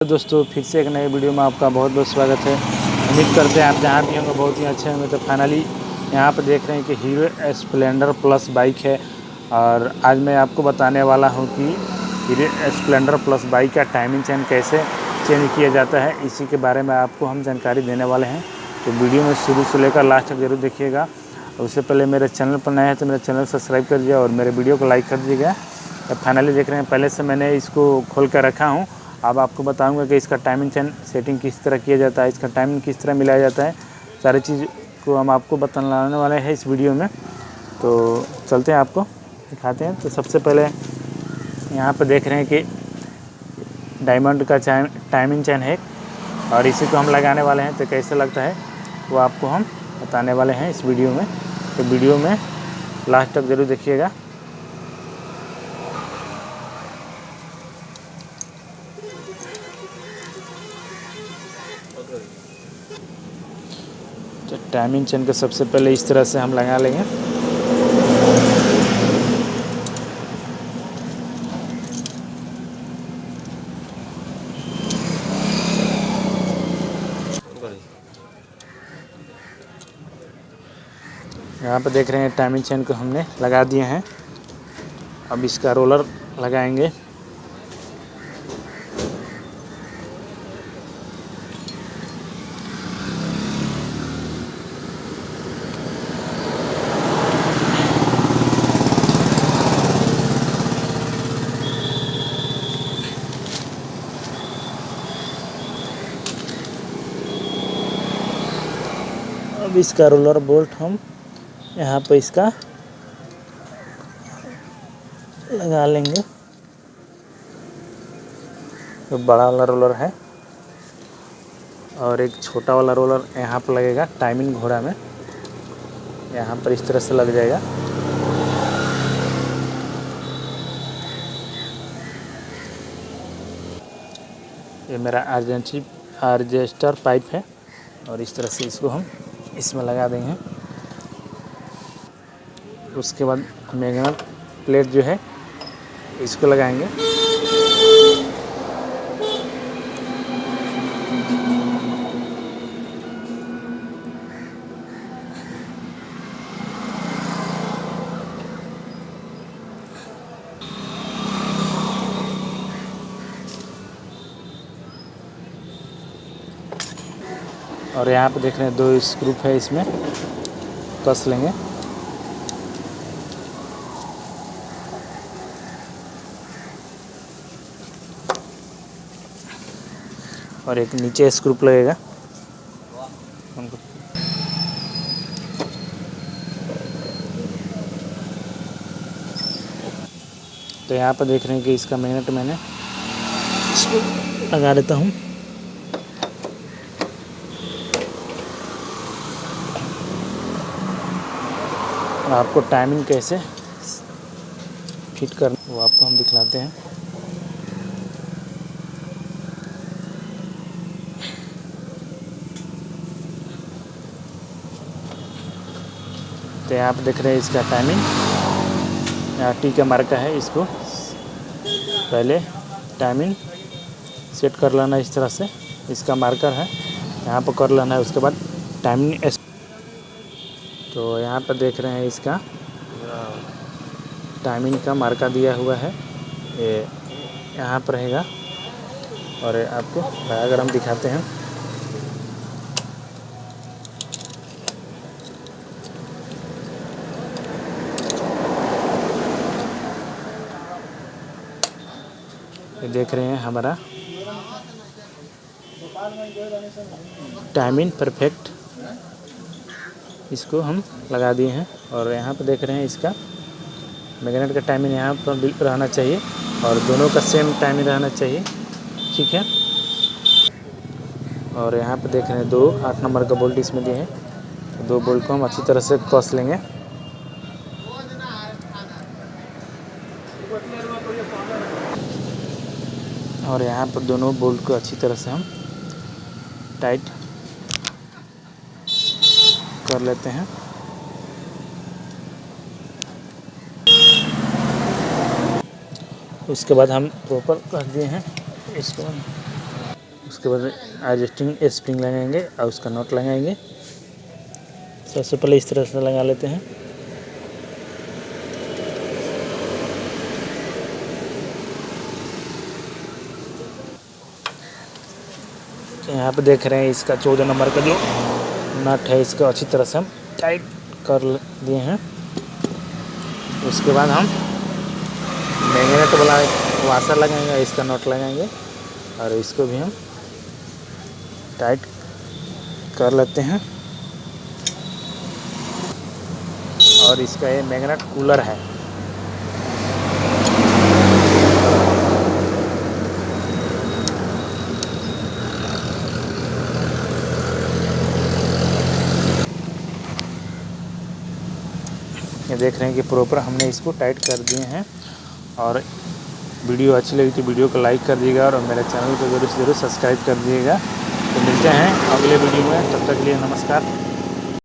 तो दोस्तों फिर से एक नए वीडियो में आपका बहुत बहुत स्वागत है। उम्मीद करते हैं आप जहाँ भी होंगे बहुत ही अच्छे होंगे। तो फाइनली यहाँ पर देख रहे हैं कि हीरो स्प्लेंडर प्लस बाइक है और आज मैं आपको बताने वाला हूँ कि हीरो स्प्लेंडर प्लस बाइक का टाइमिंग चेन कैसे चेंज किया जाता है, इसी के बारे में आपको हम जानकारी देने वाले हैं। तो वीडियो में शुरू से लेकर लास्ट तक जरूर देखिएगा। उससे पहले मेरे चैनल पर नए हैं तो मेरे चैनल सब्सक्राइब कर दीजिए और मेरे वीडियो को लाइक कर दीजिएगा। तो फाइनली देख रहे हैं पहले से मैंने इसको खोल कर रखा हूँ। अब आपको बताऊंगा कि इसका टाइमिंग चेन सेटिंग किस तरह किया जाता है, इसका टाइमिंग किस तरह मिलाया जाता है, सारी चीज़ को हम आपको बताने वाले हैं इस वीडियो में। तो चलते हैं आपको दिखाते हैं। तो सबसे पहले यहाँ पर देख रहे हैं कि डायमंड का टाइमिंग चेन है और इसी को हम लगाने वाले हैं। तो कैसे लगता है वो आपको हम बताने वाले हैं इस वीडियो में। तो वीडियो में लास्ट तक ज़रूर देखिएगा। तो टाइमिंग चेन को सबसे पहले इस तरह से हम लगा लेंगे। यहाँ पर देख रहे हैं टाइमिंग चेन को हमने लगा दिए हैं। अब इसका रोलर लगाएंगे। अब इसका रोलर बोल्ट हम यहाँ पे इसका लगा लेंगे। तो बड़ा वाला रोलर है और एक छोटा वाला रोलर यहाँ पर लगेगा टाइमिंग घोड़ा में, यहाँ पर इस तरह से लग जाएगा। ये मेरा आर्जेस्टर पाइप है और इस तरह से इसको हम इसमें लगा देंगे। उसके बाद मैग्नेट प्लेट जो है इसको लगाएंगे। और यहाँ पे देख रहे हैं 2 स्क्रू है, इसमें कस लेंगे। और एक नीचे स्क्रू लगेगा हमको। तो यहाँ पर देख रहे हैं कि इसका मैग्नेट मैंने इसको लगा देता हूँ। आपको टाइमिंग कैसे फिट करना वो आपको हम दिखलाते हैं। तो यहाँ पे देख रहे हैं इसका टाइमिंग, यहाँ टी का मार्का है। इसको पहले टाइमिंग सेट कर लेना इस तरह से, इसका मार्कर है यहाँ पर कर लेना है। उसके बाद टाइमिंग, तो यहाँ पर देख रहे हैं इसका टाइमिंग का मार्का दिया हुआ है, ये यहाँ पर रहेगा। और आपको अगर हम दिखाते हैं ये देख रहे हैं हमारा टाइमिंग परफेक्ट, इसको हम लगा दिए हैं। और यहाँ पर देख रहे हैं इसका मैग्नेट का टाइमिंग यहाँ पर रहना चाहिए और दोनों का सेम टाइमिंग रहना चाहिए, ठीक है। और यहाँ पे देख रहे हैं 2 8 नंबर का बोल्ट इसमें दिए हैं। 2 बोल्ट को हम अच्छी तरह से कस लेंगे। और यहाँ पर दोनों बोल्ट को अच्छी तरह से हम टाइट कर लेते हैं। उसके बाद हम प्रॉपर कर दिए हैं इसको। उसके बाद एडजस्टिंग स्प्रिंग लगाएंगे और उसका नट लगाएंगे। सबसे पहले इस तरह से लगा लेते हैं। यहाँ पे देख रहे हैं इसका 14 नंबर का जो नट है इसको अच्छी तरह से हम टाइट कर दिए हैं। उसके बाद हम मैग्नेट वाला वाशर लगाएंगे, इसका नट लगाएंगे और इसको भी हम टाइट कर लेते हैं। और इसका ये मैग्नेट कूलर है। ये देख रहे हैं कि प्रॉपर हमने इसको टाइट कर दिए हैं। और वीडियो अच्छी लगी तो वीडियो को लाइक कर दीजिएगा और मेरे चैनल को ज़रूर सब्सक्राइब कर दीजिएगा। तो मिलते हैं अगले वीडियो में, तब तक के लिए नमस्कार।